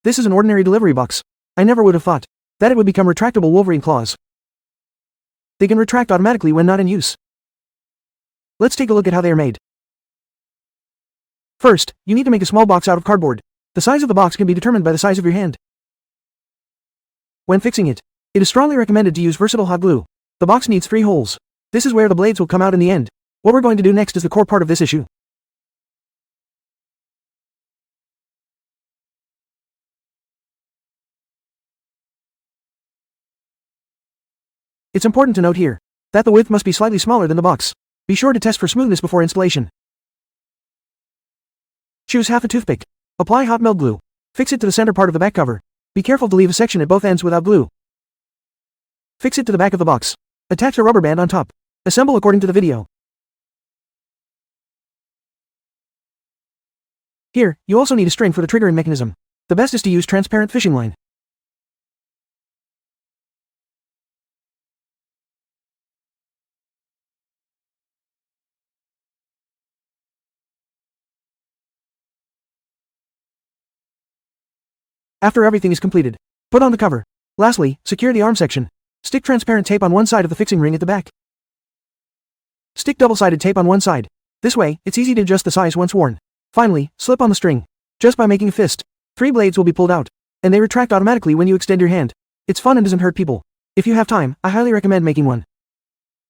This is an ordinary delivery box. I never would have thought that it would become retractable wolverine claws. They can retract automatically when not in use. Let's take a look at how they are made. First, you need to make a small box out of cardboard. The size of the box can be determined by the size of your hand. When fixing it, it is strongly recommended to use versatile hot glue. The box needs 3 holes. This is where the blades will come out in the end. What we're going to do next is the core part of this issue. It's important to note here that the width must be slightly smaller than the box. Be sure to test for smoothness before installation. Choose half a toothpick. Apply hot melt glue. Fix it to the center part of the back cover. Be careful to leave a section at both ends without glue. Fix it to the back of the box. Attach a rubber band on top. Assemble according to the video. Here, you also need a string for the triggering mechanism. The best is to use transparent fishing line. After everything is completed, put on the cover. Lastly, secure the arm section. Stick transparent tape on one side of the fixing ring at the back. Stick double-sided tape on one side. This way, it's easy to adjust the size once worn. Finally, slip on the string. Just by making a fist, 3 blades will be pulled out, and they retract automatically when you extend your hand. It's fun and doesn't hurt people. If you have time, I highly recommend making one.